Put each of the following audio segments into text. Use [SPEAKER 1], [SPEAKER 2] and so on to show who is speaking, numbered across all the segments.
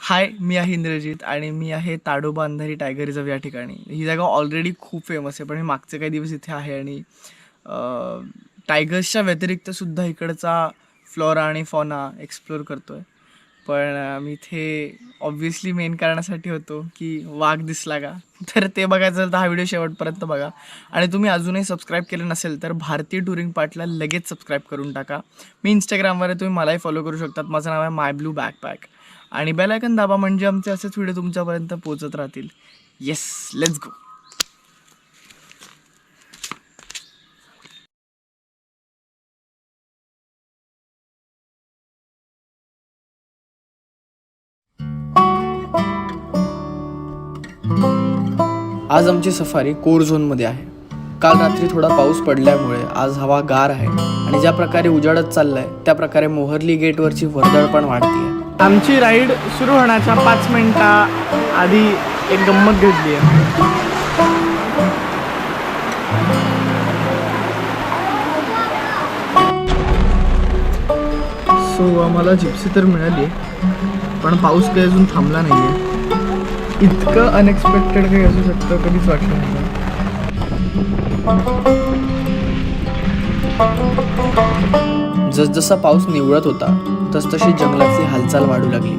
[SPEAKER 1] हाय, मी आहे इंद्रजित आणि मी आहे ताडोबा अंधारी टायगर रिझर्व या ठिकाणी. ही जागा ऑलरेडी खूप फेमस आहे, पण मी मागचे काही दिवस इथे आहे आणि टायगर्सच्या व्यतिरिक्त सुद्धा इकडचा फ्लोरा आणि फॉना एक्सप्लोअर करतो आहे. पण मी इथे ऑब्व्हियसली मेन कारणासाठी होतो की वाघ दिसला का, तर ते बघायचं झालं तर हा व्हिडिओ शेवटपर्यंत बघा. आणि तुम्ही अजूनही सबस्क्राईब केलं नसेल तर भारतीय टुरिंग पार्टला लगेच सबस्क्राईब करून टाका. मी इंस्टाग्रामवर आहे, तुम्ही मलाही फॉलो करू शकतात. माझं नाव आहे माय ब्लू बॅकपॅक आणि बेल आयकन दाबा म्हणजे आमचे असेच व्हिडिओ तुमच्यापर्यंत पोहोचत राहतील. Yes, let's go. आज आमची सफारी कोर झोनमध्ये आहे. काल रात्री थोडा पाऊस पडल्यामुळे आज हवा गार आहे आणि ज्या प्रकारे उजाडत चाललाय त्या प्रकारे मोहर्ली गेटवरची वर्दळ पण वाढतीये. आमची राईड सुरू होण्याच्या 5 मिनिटा आधी एक गंमत घडली आहे. सो आम्हाला जिप्सी तर मिळाली, पण पाऊस काही अजून थांबला नाहीये. इतकं अनएक्सपेक्टेड काही असू शकतं कधीच वाटलं नाही. जसजसा पाऊस निवळत होता तसतशी जंगलातली हालचाल वाढू लागली.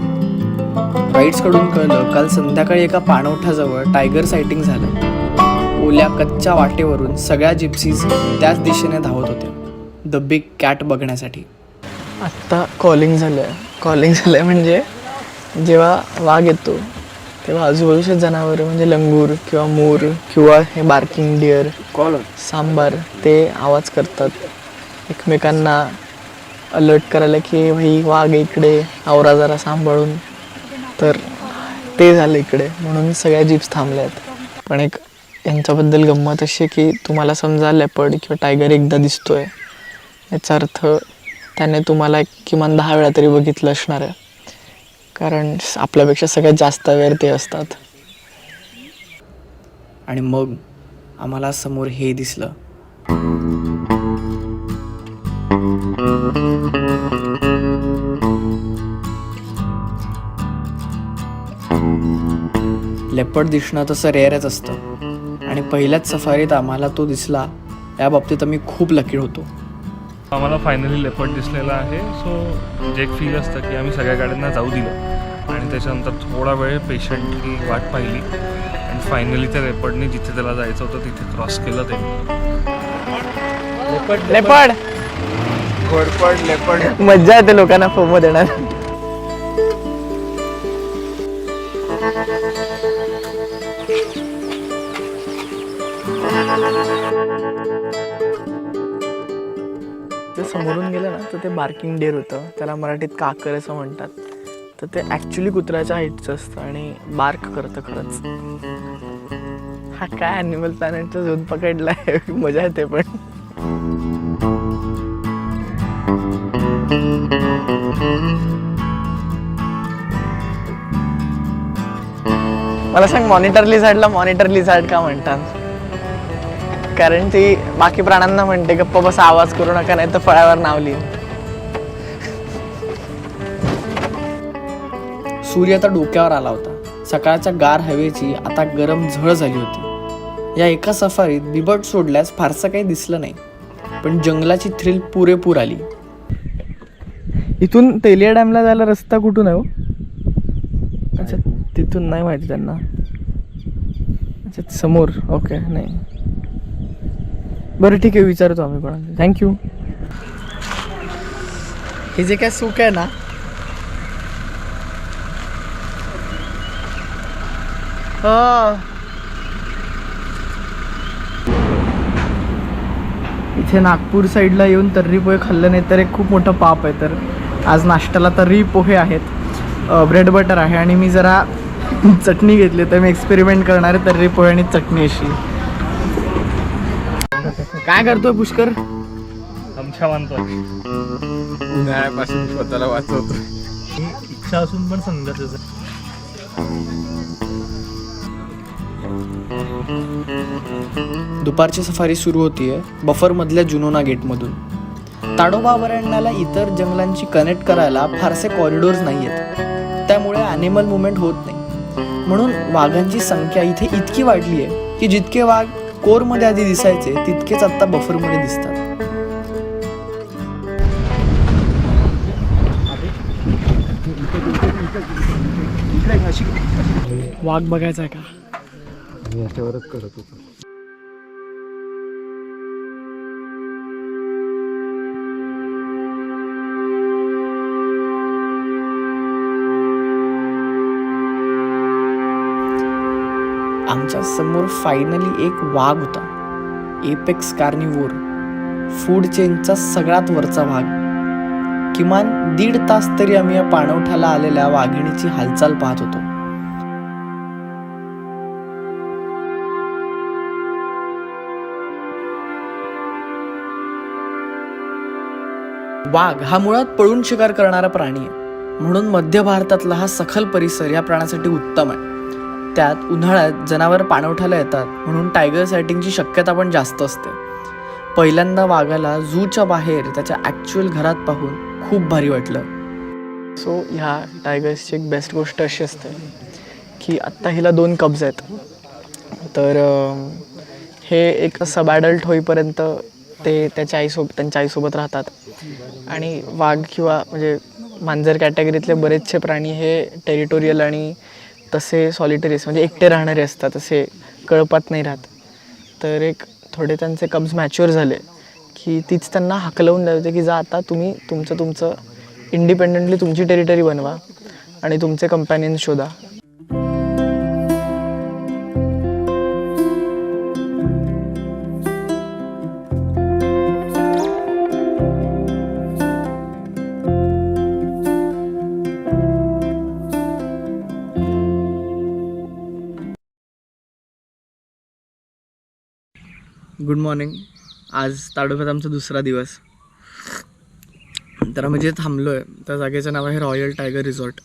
[SPEAKER 1] गाईड्सकडून कळलं काल संध्याकाळी एका पाणवठ्याजवळ टायगर सायटिंग झालं. ओल्या कच्च्या वाटेवरून सगळ्या जिप्सीज त्याच दिशेने धावत होत्या द बिग कॅट बघण्यासाठी. आत्ता कॉलिंग झालंय म्हणजे जेव्हा वाघ येतो तेव्हा आजूबाजूचे जनावर म्हणजे लंगूर किंवा मोर किंवा हे बार्किंग डिअर सांबार ते आवाज करतात एकमेकांना अलर्ट करायला की भाई वाघ इकडे, आवरा जरा सांभाळून. तर ते झालं इकडे, म्हणून सगळ्या जीप्स थांबल्या आहेत. पण एक यांच्याबद्दल गंमत अशी आहे की तुम्हाला समजा लेपर्ड किंवा टायगर एकदा दिसतोय याचा अर्थ त्याने तुम्हाला किमान 10 वेळा तरी बघितलं असणार आहे, कारण आपल्यापेक्षा सगळ्यात जास्त वेळ ते असतात. आणि मग आम्हाला समोर हे दिसलं. लेपर्ड दिसणं तसं रेअरच असतं आणि पहिल्याच सफारीत आम्हाला तो दिसला. या बाबतीत आम्ही खूप लकी होतो.
[SPEAKER 2] आम्हाला फायनली लेपर्ड दिसलेला आहे. सो जे एक फील असतं की आम्ही सगळ्या गाड्यांना जाऊ दिलं आणि त्याच्यानंतर थोडा वेळ पेशंटली वाट पाहिली आणि फायनली त्या लेपर्डने जिथे त्याला जायचं होतं तिथे क्रॉस केलं. ते लेपर्ड
[SPEAKER 1] मज्जा येते लोकांना फोमो देणार. ते समोरून गेलं ना तर ते बार्किंग डेअर होतं, त्याला मराठीत काकर असं म्हणतात. तर ते ॲक्च्युली कुत्र्याच्या हाईटचं असतं आणि बार्क करतं खरंच. हा काय ॲनिमल प्लॅनेटचा झोन पकडलाय, मजा येते. पण मला सांग, मॉनिटर लिझार्ड का म्हणतात? कारण ती बाकी प्राण्यांना म्हणते गप्पा बसा, आवाज करू नका, नाही तर फळ्यावर नाव लिहिन. सूर्य आता डोक्यावर आला होता. सकाळच्या गार हवेची आता गरम झळ झाली होती. या एका सफारीत बिबट सोडल्यास फारसं काही दिसलं नाही, पण जंगलाची थ्रिल पुरेपूर आली. इथून तेलिया डॅमला जायला रस्ता कुठून आहे? अच्छा, तिथून नाही माहिती त्यांना. अच्छा, समोर. ओके, नाही, बरं ठीक आहे, विचारतो आम्ही कोणाला. थँक्यू. हे जे काय सुख आहे ना, इथे नागपूर साईडला येऊन तर्री पोहे खाल्लं नाही तर एक खूप मोठं पाप आहे. तर आज नाश्त्याला तर्री पोहे आहेत, ब्रेड बटर आहे आणि मी जरा चटणी घेतली. तर मी एक्सपेरिमेंट करणार आहे तर्री पोहे आणि चटणी अशी. काय करतोय पुष्कर?
[SPEAKER 2] आमच्या मानतो
[SPEAKER 3] उन्हाळ्यापासून स्वतःला वाचवतो.
[SPEAKER 2] इच्छा असून पण संघर्ष.
[SPEAKER 1] दुपारची सफारी सुरू होतीये बफरमधल्या जुनोना गेटमधून. ताडोबा अभयारण्याला इतर जंगलांची कनेक्ट करायला फारसे कॉरिडोर्स नाही आहेत, त्यामुळे ॲनिमल मुवमेंट होत नाही. म्हणून वाघांची संख्या इथे इतकी वाढली आहे की जितके वाघ कोरमध्ये आधी दिसायचे तितकेच आता बफरमध्ये दिसतात. वाघ बघायचा आहे का?
[SPEAKER 3] याच्यावरच करत होतो.
[SPEAKER 1] आमच्या समोर फायनली एक वाघ होता. एपेक्स कार्निवोर, फूड चेनचा सगळ्यात वरचा भाग. किमान 1.5 तास तरी आम्ही या पाणवठ्याला आलेल्या वाघिणीची हालचाल पाहत होतो. वाघ हा मुळात पळून शिकार करणारा प्राणी आहे. म्हणून मध्य भारतातला हा सखल परिसर या प्राण्यासाठी उत्तम आहे. त्यात उन्हाळ्यात जनावर पाणवठ्याला येतात म्हणून टायगर सायटिंगची शक्यता पण जास्त असते. पहिल्यांदा वाघाला झूच्या बाहेर त्याच्या ॲक्च्युअल घरात पाहून खूप भारी वाटलं. सो ह्या टायगर्सची एक बेस्ट गोष्ट अशी असते की आत्ता हिला 2 कब्ज आहेत. तर हे एक सब ॲडल्ट होईपर्यंत ते त्यांच्या आईसोबत राहतात. आणि वाघ किंवा म्हणजे मांजर कॅटेगरीतले बरेचसे प्राणी हे टेरिटोरियल आणि तसे सॉलिटरीज म्हणजे एकटे राहणारे असतात, तसे कळपात नाही राहत. तर एक थोडे त्यांचे कब्ज मॅच्युअर झाले की तीच त्यांना हाकलवून द्यायचे की जा आता तुम्ही तुमचं इंडिपेंडेंटली तुमची टेरिटरी बनवा आणि तुमचे कंपॅनियन्स शोधा. Good morning. आज ताडोब्यात आमचा दुसरा दिवस. तर आम्ही जे थांबलो आहे त्या जागेचं नाव आहे रॉयल टायगर रिसॉर्ट.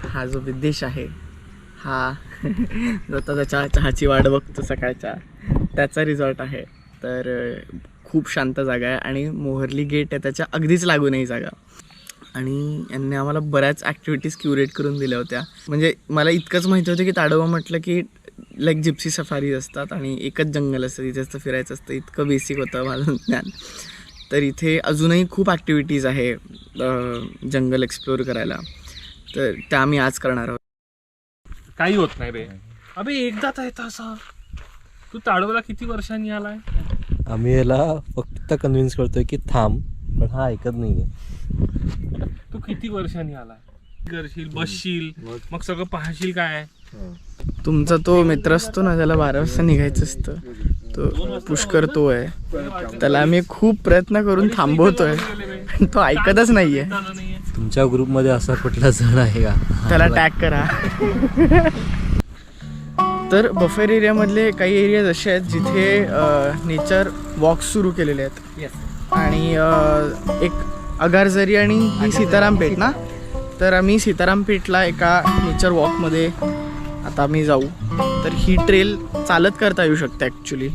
[SPEAKER 1] हा जो विदेश आहे हा जो आता त्याच्या चहाची वाट बघतो सकाळच्या त्याचा रिसॉर्ट आहे. तर खूप शांत जागा आहे आणि मोहर्ली गेट आहे त्याच्या अगदीच लागून ही जागा. आणि यांनी आम्हाला बऱ्याच ॲक्टिव्हिटीज क्युरेट करून दिल्या होत्या. म्हणजे मला इतकंच माहिती होतं की ताडोबा म्हटलं की लाईक जिप्सी सफारीज असतात आणि एकच जंगल असतं तिथेच तर फिरायचं असतं. इतकं बेसिक होतं माझं ज्ञान. तर इथे अजूनही खूप ॲक्टिव्हिटीज आहे जंगल एक्सप्लोअर करायला. तर त्या आम्ही आज करणार आहोत.
[SPEAKER 2] काही होत नाही बे. अबे एकदाच आहे तसा. तू ताडोबाला किती वर्षांनी आलाय?
[SPEAKER 3] आम्ही याला फक्त कन्व्हिन्स करतोय की थांब, पण हा ऐकत नाहीये.
[SPEAKER 2] तू किती वर्षांनी आलाय? करशील, बसशील, मग सगळं पाहशील काय?
[SPEAKER 1] तुमचा तो मित्र असतो ना ज्याला 12 वाजता निघायचं असतं, तो पुष्कर तो आहे. त्याला आम्ही खूप प्रयत्न करून थांबवतोय, तो ऐकतच नाहीये.
[SPEAKER 3] तुमच्या ग्रुपमध्ये असा कुठला जण आहे का?
[SPEAKER 1] त्याला टॅग करा. तर बफर एरियामधले काही एरियाज असे आहेत जिथे नेचर वॉक्स सुरू केलेले आहेत. आणि एक अगारझरी आणि ही सीताराम पेठ ना, तर आम्ही सीताराम पेठला एका नेचर वॉकमध्ये आता आम्ही जाऊ. तर ही ट्रेल चालत करता येऊ शकते ॲक्च्युली.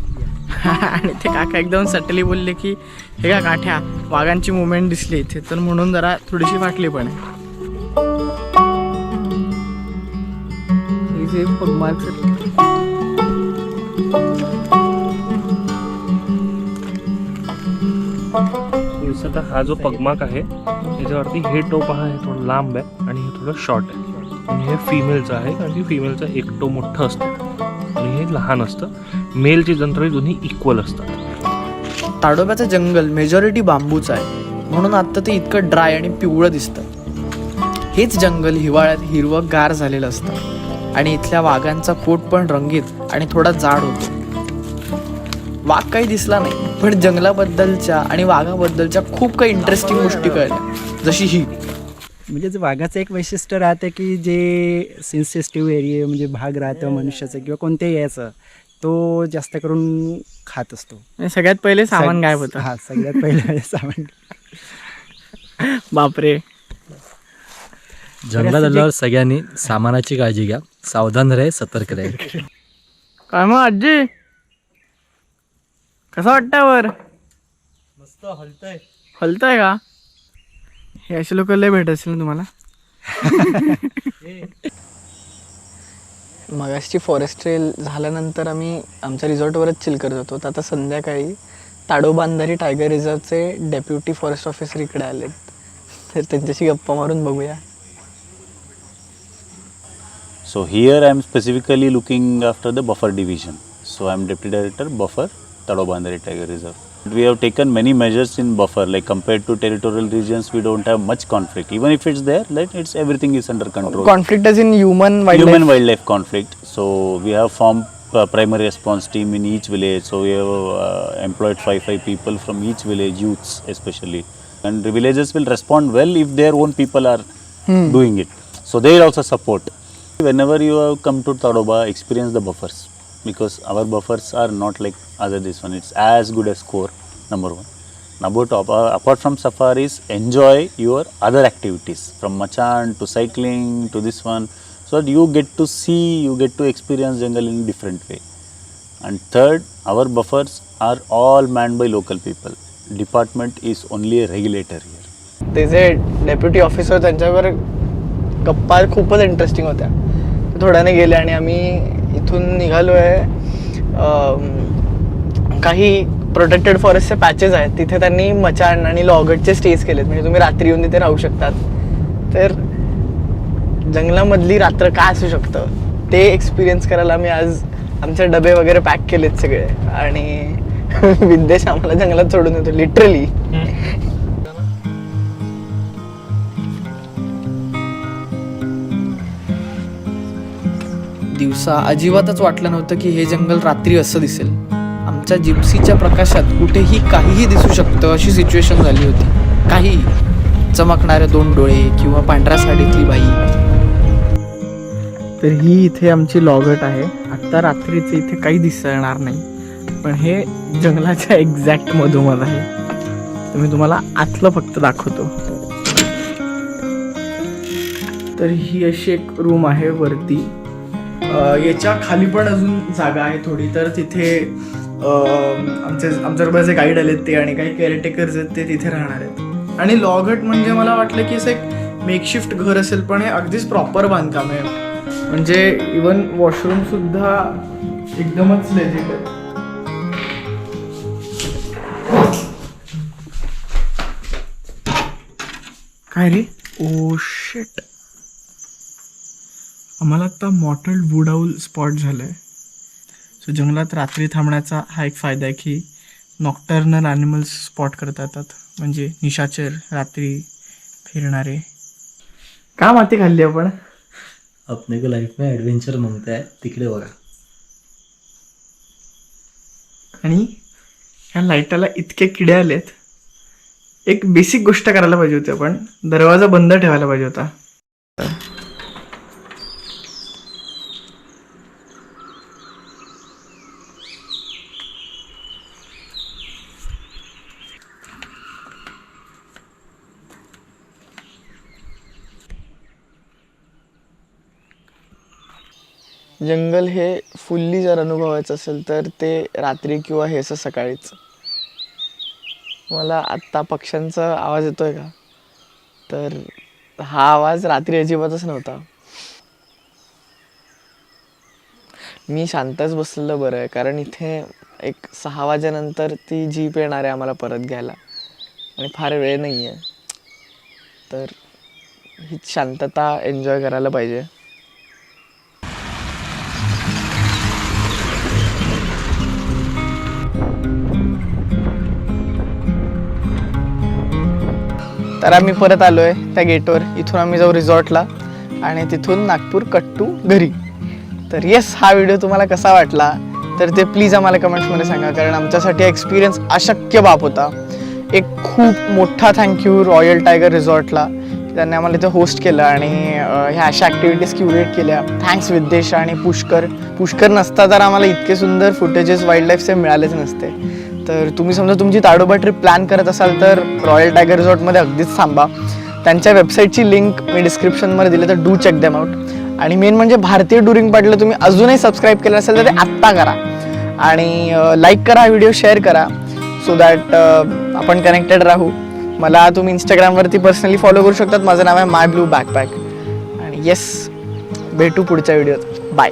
[SPEAKER 1] आणि ते काका एकदम सटली बोलले की हे का काठ्या वाघांची मुवमेंट दिसली इथे, तर म्हणून जरा थोडीशी वाटली पण आहे.
[SPEAKER 2] आता हा जो पगमार्क आहे याच्यावरती हे टो पहा, हे थोडं लांब आहे आणि हे थोडं शॉर्ट आहे. आणि हे फिमेलचं आहे कारण की फिमेलचं एक टो मोठं असतं आणि हे लहान असतं. मेलची जंत्र दोन्ही इक्वल असतात.
[SPEAKER 1] ताडोब्याचं जंगल मेजॉरिटी बांबूचं आहे म्हणून आता ते इतकं ड्राय आणि पिवळं दिसतं. हेच जंगल हिवाळ्यात हिरवं गार झालेलं असतं आणि इथल्या वाघांचा कोट पण रंगीत आणि थोडा जाड होतो. वाघ काही दिसला नाही पण जंगलाबद्दलच्या आणि वाघाबद्दलच्या खूप काही इंटरेस्टिंग गोष्टी कळल्या, जशी ही.
[SPEAKER 4] म्हणजे वाघाचं एक वैशिष्ट्य राहतं की जे सेन्सिटिव्ह एरिया म्हणजे भाग राहतं मनुष्याचं किंवा कोणत्याही याचं, तो जास्त करून खात असतो.
[SPEAKER 1] सगळ्यात पहिले सामान गायब होतं.
[SPEAKER 4] हा, सगळ्यात पहिले सामान.
[SPEAKER 1] बापरे.
[SPEAKER 3] जंगलात आल्यावर सगळ्यांनी सामानाची काळजी घ्या, सावधान राहा, सतर्क राहा.
[SPEAKER 1] काय मग आजी, कसं वाटतंय वर?
[SPEAKER 3] मस्त हलतंय.
[SPEAKER 1] हलतंय का? हे असे लोक लय भेट असेल ना तुम्हाला. मगाशी फॉरेस्ट ट्रेल झाल्यानंतर आम्ही आमच्या रिसॉर्टवरच चिल करत होतो. तर आता संध्याकाळी Tadoba Andhari tiger रिझर्वचे deputy forest officer इकडे आलेत, तर त्यांच्याशी गप्पा मारून बघूया.
[SPEAKER 5] So here I am specifically looking after the buffer division. So I am Deputy Director Buffer, Tadoba Andhari Tiger Reserve. We have taken many measures in buffer, like compared to territorial regions, we don't have much conflict. Even if it's there, like everything is under control.
[SPEAKER 1] Conflict as in human
[SPEAKER 5] Human-wildlife conflict. So we have formed primary response team in each village. So we have employed 5 people from each village, youths especially. And the villages will respond well if their own people are doing it. So they will also support. Whenever you have come to Tadoba, experience the buffers, because our buffers are not like other this one. It's as good as core, number one. Number two, apart from safaris, enjoy your other activities from Machan to cycling to this one, so that you get to see, you get to experience jungle in a different way. And third, our buffers are all manned by local people. Department is only a regulator here.
[SPEAKER 1] ते जे deputy officer त्यांच्यावर गप्पा खूपच interesting होत्या. थोड्याने गेले आणि आम्ही इथून निघालो आहे. काही प्रोटेक्टेड फॉरेस्टचे पॅचेस आहेत, तिथे त्यांनी मचाण आणि लॉगटचे स्टेज केलेत, म्हणजे तुम्ही रात्री येऊन तिथे राहू शकतात. तर जंगलामधली रात्र काय असू शकतं ते एक्सपिरियन्स करायला आम्ही आज आमचे डबे वगैरे पॅक केलेत सगळे, आणि विद्येश आम्हाला जंगलात सोडून येतो लिटरली. दिवसा अजिबातच वाटलं नव्हतं की हे जंगल रात्री असं दिसेल. आमच्या जिप्सीच्या प्रकाशात कुठेही काहीही दिसू शकतं अशी सिच्युएशन झाली होती. काहीही चमकणारे 2 डोळे किंवा पांढऱ्या साडीतली बाई. तर ही इथे आमची लॉगट आहे. आत्ता रात्रीचे इथे काही दिसणार नाही, पण हे जंगलाच्या एक्झॅक्ट मधोमध आहे. तर मी तुम्हाला आतलं फक्त दाखवतो. तर ही अशी एक रूम आहे वरती. याच्या खाली पण अजून जागा आहे थोडी. तर तिथे आमच्याबरोबर जे गाईड आलेत ते आणि काही केअरटेकर्स आहेत ते तिथे राहणार आहेत. आणि लॉगट म्हणजे मला वाटलं की असं एक मेकशिफ्ट घर असेल, पण हे अगदीच प्रॉपर बांधकाम आहे. म्हणजे इवन वॉशरूम सुद्धा एकदमच लेजिट आहे. काय रे, ओ शिट, आम्हाला आता मॉटल्ड वूड आऊल स्पॉट झालं आहे. सो जंगलात रात्री थांबण्याचा हा एक फायदा आहे की नॉक्टर्नल ॲनिमल्स स्पॉट करता येतात, म्हणजे निशाचर, रात्री फिरणारे. का माती खाल्ली आपण?
[SPEAKER 3] अपने को लाइफ में एडवेंचर मांगता है, तिकडे बघा.
[SPEAKER 1] आणि ह्या लाईटाला इतके किडे आलेत. एक बेसिक गोष्ट करायला पाहिजे होती, आपण दरवाजा बंद ठेवायला पाहिजे होता. जंगल हे फुल्ली जर अनुभवायचं असेल तर ते रात्री किंवा हे असं सकाळीच. मला आत्ता पक्ष्यांचा आवाज येतोय का? तर हा आवाज रात्री अजिबातच नव्हता. मी शांतच बसलेलं बरं आहे, कारण इथे एक 6 वाजेनंतर ती जीप येणार आहे आम्हाला परत घ्यायला, आणि फार वेळ नाही आहे. तर ही शांतता एन्जॉय करायला पाहिजे. तर आम्ही परत आलो आहे त्या गेटवर. इथून आम्ही जाऊ रिसॉर्टला आणि तिथून नागपूर कट्टू घरी. तर येस, हा व्हिडिओ तुम्हाला कसा वाटला तर ते प्लीज आम्हाला कमेंट्समध्ये सांगा, कारण आमच्यासाठी एक्सपिरियन्स अशक्य बाब होता. एक खूप मोठा थँक्यू रॉयल टायगर रिसॉर्टला, त्यांनी आम्हाला इथे होस्ट केलं आणि ह्या अशा ॲक्टिव्हिटीज क्युरेट केल्या. थँक्स विद्येश आणि पुष्कर नसता तर आम्हाला इतके सुंदर फुटेजेस वाईल्ड लाईफचे मिळालेच नसते. तर तुम्ही समजा तुमची ताडोबा ट्रिप प्लॅन करत असाल तर रॉयल टायगर रिसॉर्टमध्ये अगदीच थांबा. त्यांच्या वेबसाईटची लिंक मी डिस्क्रिप्शनमध्ये दिली, तर डू चेक देम आउट. आणि मेन म्हणजे भारतीय टुरिंग पार्टला तुम्ही अजूनही सबस्क्राईब केलं असेल तर ते आत्ता करा, आणि लाईक करा, व्हिडिओ शेअर करा, सो दॅट आपण कनेक्टेड राहू. मला तुम्ही इंस्टाग्रामवरती पर्सनली फॉलो करू शकतात. माझं नाव आहे माय ब्लू बॅकपॅक. आणि येस भेटू पुढच्या व्हिडिओत. बाय.